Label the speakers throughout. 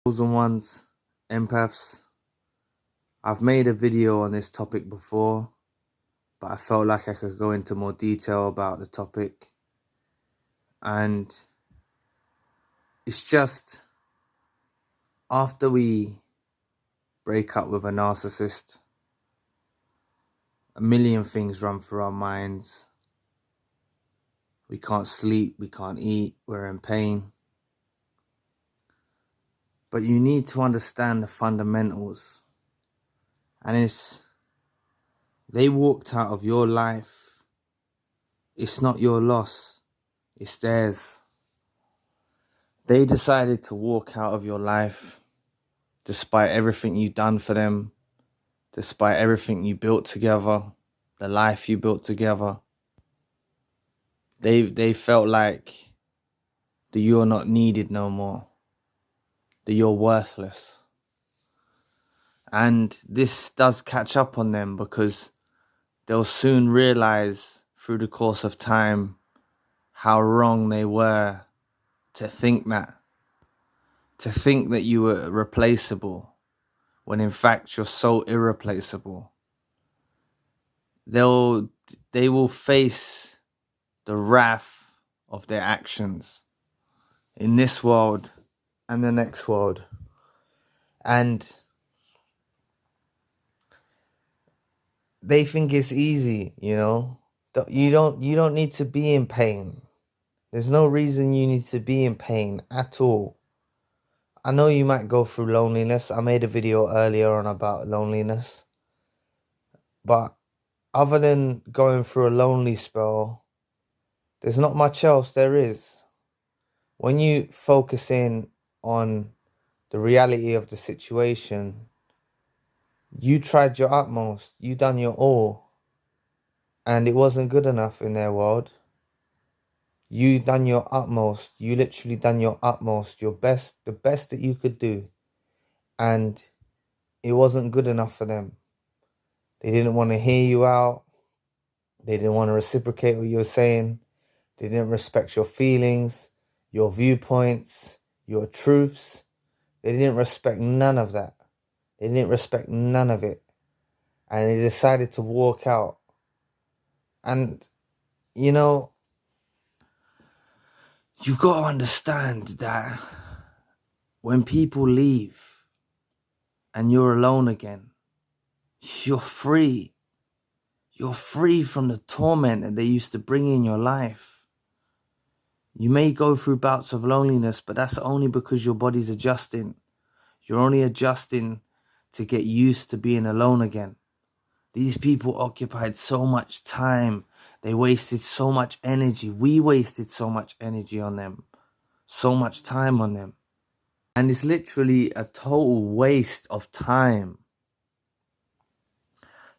Speaker 1: chosen ones, empaths. I've made a video on this topic before, but I felt like I could go into more detail about the topic. And it's just, after we break up with a narcissist, a million things run through our minds. We can't sleep, we can't eat, we're in pain. But you need to understand the fundamentals. And they walked out of your life. It's not your loss, it's theirs. They decided to walk out of your life despite everything you've done for them, despite everything you built together, the life you built together. They felt like that you're not needed no more, that you're worthless. And this does catch up on them, because they'll soon realize through the course of time how wrong they were to think that you were replaceable, when in fact you're so irreplaceable. They will face the wrath of their actions in this world and the next world. And they think it's easy, you know. You don't need to be in pain. There's no reason you need to be in pain at all. I know you might go through loneliness. I made a video earlier on about loneliness. But other than going through a lonely spell, there's not much else there is. When you focus in on the reality of the situation, you tried your utmost, you done your all, and it wasn't good enough in their world. You done your utmost, you literally done your utmost, your best, the best that you could do, and it wasn't good enough for them. They didn't want to hear you out. They didn't want to reciprocate what you were saying. They didn't respect your feelings, your viewpoints, your truths. They didn't respect none of that. They didn't respect none of it. And they decided to walk out. And, you know, you've got to understand that when people leave and you're alone again, you're free. You're free from the torment that they used to bring in your life. You may go through bouts of loneliness, but that's only because your body's adjusting. You're only adjusting to get used to being alone again. These people occupied so much time. They wasted so much energy. We wasted so much energy on them. So much time on them. And it's literally a total waste of time.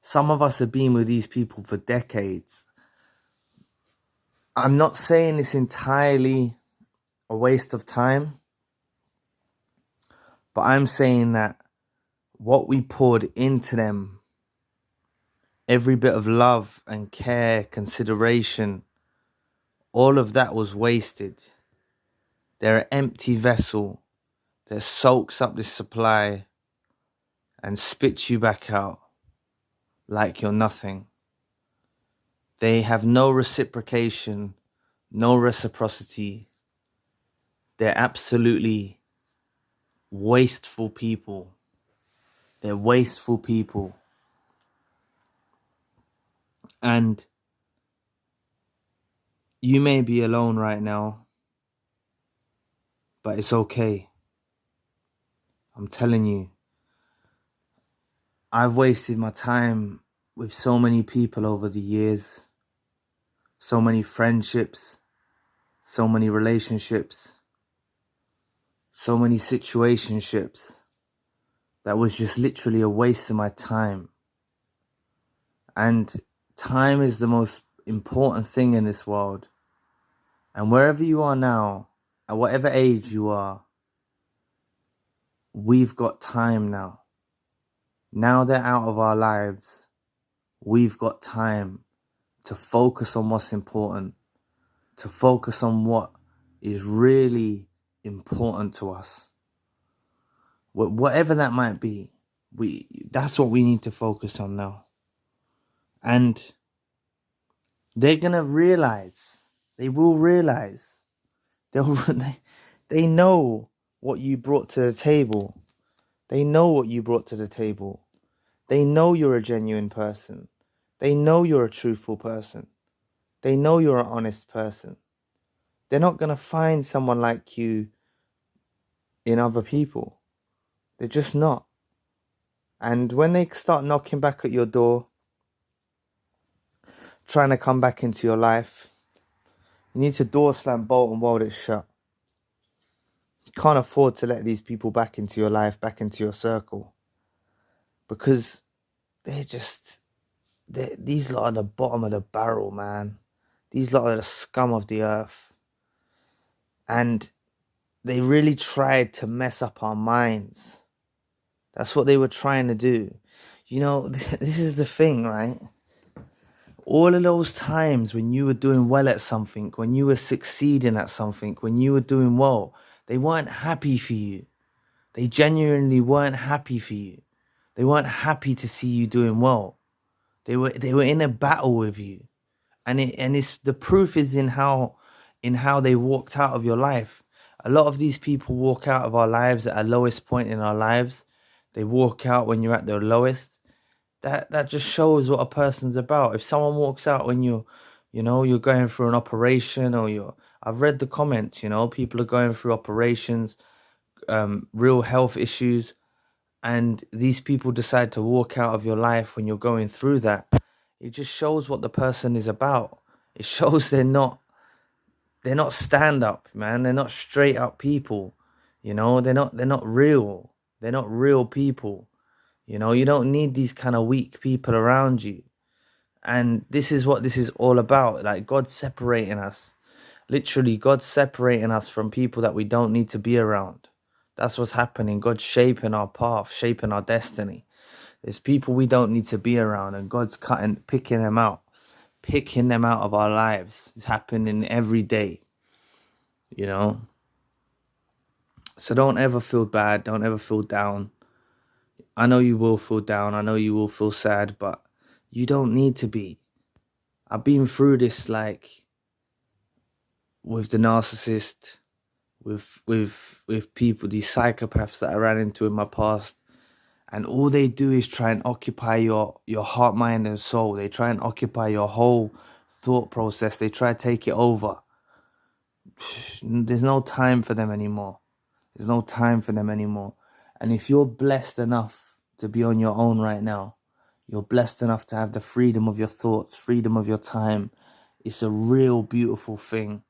Speaker 1: Some of us have been with these people for decades. I'm not saying it's entirely a waste of time, but I'm saying that what we poured into them, every bit of love and care, consideration, all of that was wasted. They're an empty vessel that soaks up this supply and spits you back out like you're nothing. They have no reciprocation, no reciprocity. They're absolutely wasteful people. They're wasteful people. And you may be alone right now, but it's okay. I'm telling you, I've wasted my time with so many people over the years. So many friendships, so many relationships, so many situationships. That was just literally a waste of my time. And time is the most important thing in this world. And wherever you are now, at whatever age you are, we've got time now. Now they're out of our lives. We've got time to focus on what's important, to focus on what is really important to us. whatever that might be, that's what we need to focus on now. And they're gonna realize, they will realize, they know what you brought to the table. They know what you brought to the table. They know you're a genuine person. They know you're a truthful person. They know you're an honest person. They're not gonna find someone like you in other people. They're just not. And when they start knocking back at your door, trying to come back into your life, you need to door slam, bolt and weld it shut. You can't afford to let these people back into your life, back into your circle. Because these lot are the bottom of the barrel, man. These lot are the scum of the earth. And they really tried to mess up our minds. That's what they were trying to do. You know, this is the thing, right? All of those times when you were doing well at something, when you were succeeding at something, when you were doing well, they weren't happy for you. They genuinely weren't happy for you. They weren't happy to see you doing well. They were in a battle with you. And it's the proof is in how they walked out of your life. A lot of these people walk out of our lives at a lowest point in our lives. They walk out when you're at their lowest. That just shows what a person's about. If someone walks out when you're going through an operation, or I've read the comments, people are going through operations, real health issues, and these people decide to walk out of your life when you're going through that. It just shows what the person is about. It shows they're not stand up, man. They're not straight up people. They're not real. They're not real people. You don't need these kind of weak people around you. And this is what this is all about. Like, God's separating us. Literally, God's separating us from people that we don't need to be around. That's what's happening. God's shaping our path, shaping our destiny. There's people we don't need to be around, and God's picking them out of our lives. It's happening every day, So don't ever feel bad. Don't ever feel down. I know you will feel down. I know you will feel sad, but you don't need to be. I've been through this, like, with the narcissist, with people, these psychopaths that I ran into in my past. And all they do is try and occupy your heart, mind, and soul. They try and occupy your whole thought process. They try to take it over. There's no time for them anymore. There's no time for them anymore. And if you're blessed enough to be on your own right now, you're blessed enough to have the freedom of your thoughts, freedom of your time. It's a real beautiful thing.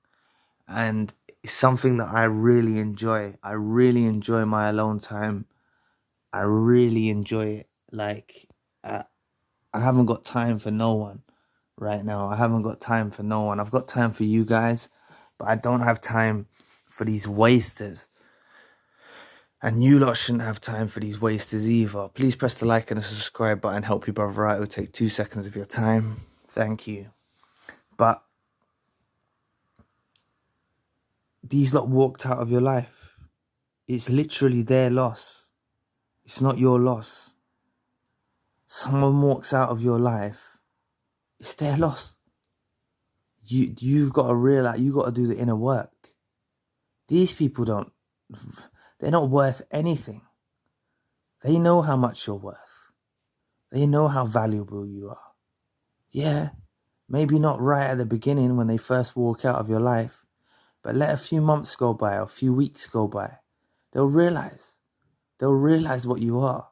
Speaker 1: And it's something that I really enjoy. I really enjoy my alone time. I really enjoy it. Like, I haven't got time for no one right now. I haven't got time for no one. I've got time for you guys, but I don't have time for these wasters. And you lot shouldn't have time for these wasters either. Please press the like and the subscribe button. Help your brother out. It will take 2 seconds of your time. Thank you. But these lot walked out of your life. It's literally their loss. It's not your loss. Someone walks out of your life, it's their loss. You've got to realize, you've got to do the inner work. These people they're not worth anything. They know how much you're worth. They know how valuable you are. Yeah, maybe not right at the beginning when they first walk out of your life, but let a few months go by, or a few weeks go by. They'll realize what you are.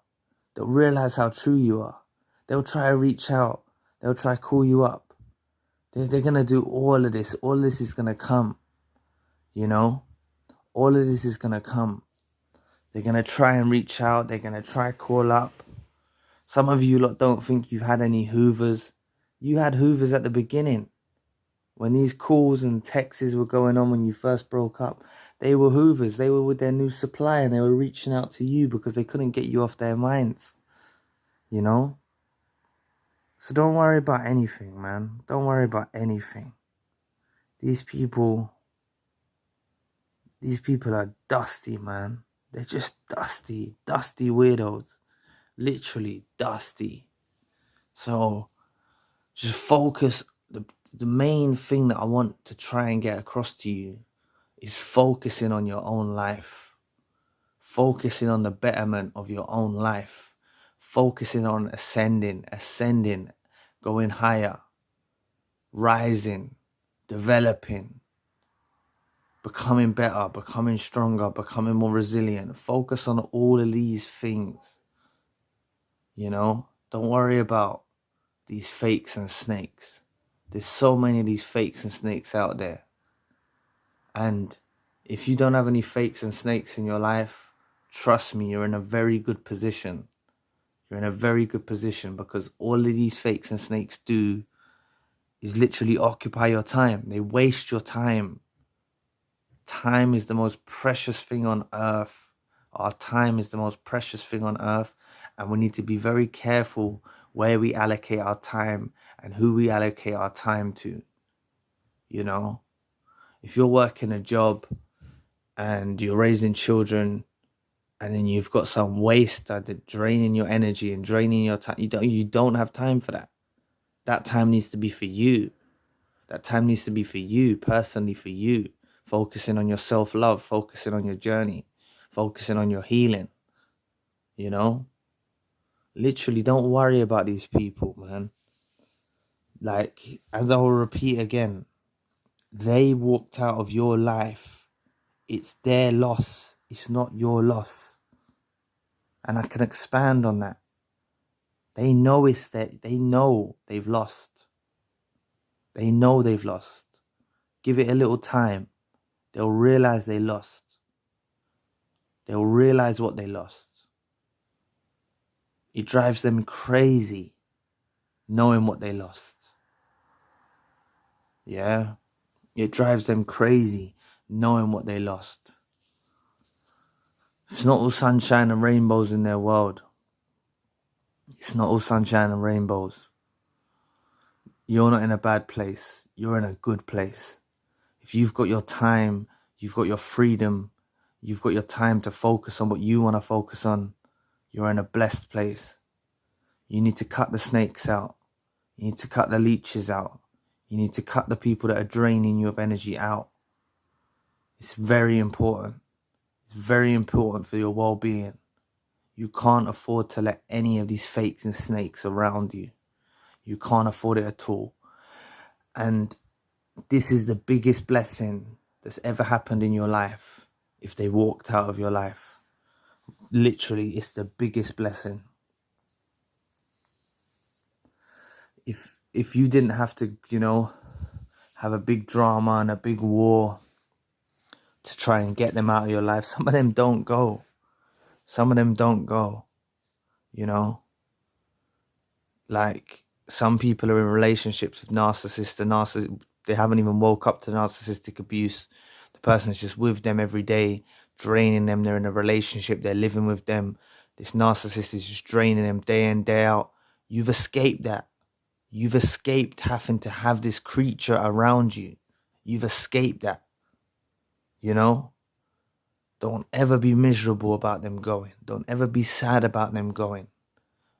Speaker 1: They'll realize how true you are. They'll try to reach out. They'll try to call you up. They're going to do all of this. All of this is going to come. All of this is going to come. They're going to try and reach out. They're going to try to call up. Some of you lot don't think you've had any hoovers. You had hoovers at the beginning. When these calls and texts were going on when you first broke up, they were hoovers. They were with their new supply, and they were reaching out to you because they couldn't get you off their minds. So don't worry about anything, man. Don't worry about anything. These people are dusty, man. They're just dusty weirdos. Literally dusty. So just focus. The main thing that I want to try and get across to you is focusing on your own life. Focusing on the betterment of your own life. Focusing on ascending, going higher, rising, developing, becoming better, becoming stronger, becoming more resilient. Focus on all of these things. You know, don't worry about these fakes and snakes. There's so many of these fakes and snakes out there. And if you don't have any fakes and snakes in your life, trust me, you're in a very good position. You're in a very good position, because all of these fakes and snakes do is literally occupy your time. They waste your time. Time is the most precious thing on earth. Our time is the most precious thing on earth. And we need to be very careful where we allocate our time and who we allocate our time to. You know, if you're working a job and you're raising children, and then you've got some waste that draining your energy and draining your time, you don't have time for that. That time needs to be for you. That time needs to be for you, personally for you. Focusing on your self-love, focusing on your journey, focusing on your healing. You know? Literally, don't worry about these people, man. Like, as I will repeat again, they walked out of your life. It's their loss. It's not your loss. And I can expand on that. They know they know they've lost. They know they've lost. Give it a little time. They'll realize they lost. They'll realize what they lost. It drives them crazy knowing what they lost. Yeah? It drives them crazy knowing what they lost. It's not all sunshine and rainbows in their world. It's not all sunshine and rainbows. You're not in a bad place. You're in a good place. If you've got your time, you've got your freedom, you've got your time to focus on what you want to focus on, you're in a blessed place. You need to cut the snakes out. You need to cut the leeches out. You need to cut the people that are draining you of energy out. It's very important. It's very important for your well-being. You can't afford to let any of these fakes and snakes around you. You can't afford it at all. And this is the biggest blessing that's ever happened in your life. If they walked out of your life, literally, it's the biggest blessing. If you didn't have to, you know, have a big drama and a big war to try and get them out of your life, some of them don't go. Some of them don't go, you know. Like, some people are in relationships with narcissists. They haven't even woke up to narcissistic abuse. The person's just with them every day, draining them. They're in a relationship. They're living with them. This narcissist is just draining them day in, day out. You've escaped that. You've escaped having to have this creature around you. You've escaped that. You know? Don't ever be miserable about them going. Don't ever be sad about them going.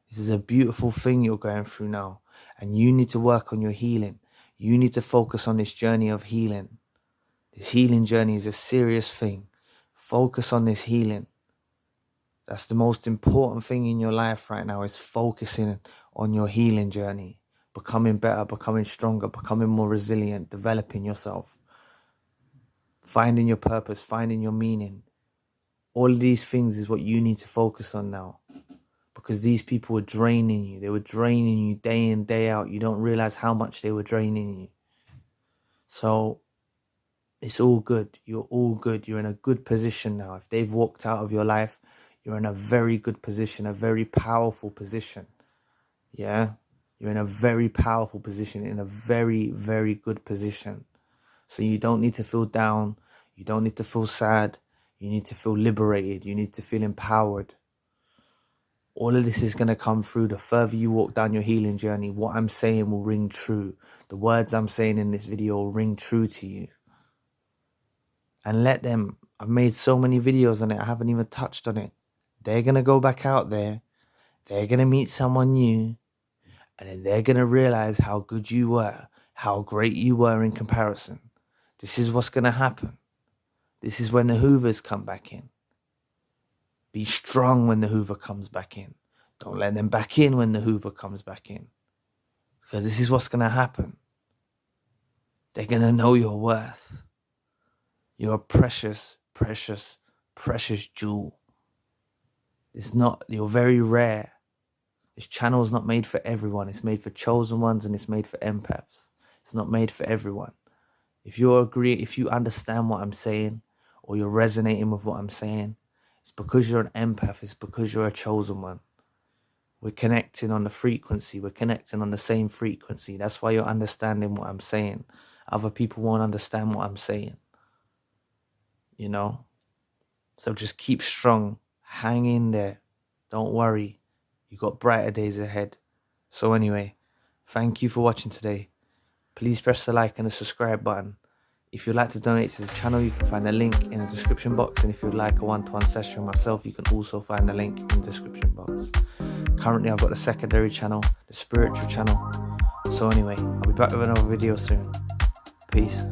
Speaker 1: This is a beautiful thing you're going through now. And you need to work on your healing. You need to focus on this journey of healing. This healing journey is a serious thing. Focus on this healing. That's the most important thing in your life right now, is focusing on your healing journey. Becoming better, becoming stronger, becoming more resilient, developing yourself. Finding your purpose, finding your meaning. All of these things is what you need to focus on now. Because these people were draining you. They were draining you day in, day out. You don't realize how much they were draining you. So it's all good. You're all good. You're in a good position now. If they've walked out of your life, you're in a very good position, a very powerful position. Yeah? You're in a very powerful position, in a very, very good position. So you don't need to feel down. You don't need to feel sad. You need to feel liberated. You need to feel empowered. All of this is going to come through. The further you walk down your healing journey, what I'm saying will ring true. The words I'm saying in this video will ring true to you. and let them. I've made so many videos on it, I haven't even touched on it. They're going to go back out there. They're going to meet someone new. And then they're going to realize how good you were, how great you were in comparison. This is what's going to happen. This is when the Hoovers come back in. Be strong when the Hoover comes back in. Don't let them back in when the Hoover comes back in. Because this is what's going to happen. They're going to know your worth. You're a precious, precious, precious jewel. You're very rare. This channel is not made for everyone. It's made for chosen ones, and it's made for empaths. It's not made for everyone. If you understand what I'm saying, or you're resonating with what I'm saying, it's because you're an empath. It's because you're a chosen one. We're connecting on the frequency. We're connecting on the same frequency. That's why you're understanding what I'm saying. Other people won't understand what I'm saying. You know? So just keep strong. Hang in there. Don't worry. You got brighter days ahead. So anyway, thank you for watching today. Please press the like and the subscribe button. If you'd like to donate to the channel, you can find the link in the description box. And if you'd like a one-to-one session with myself, you can also find the link in the description box. Currently, I've got the secondary channel, the spiritual channel. So anyway, I'll be back with another video soon. Peace.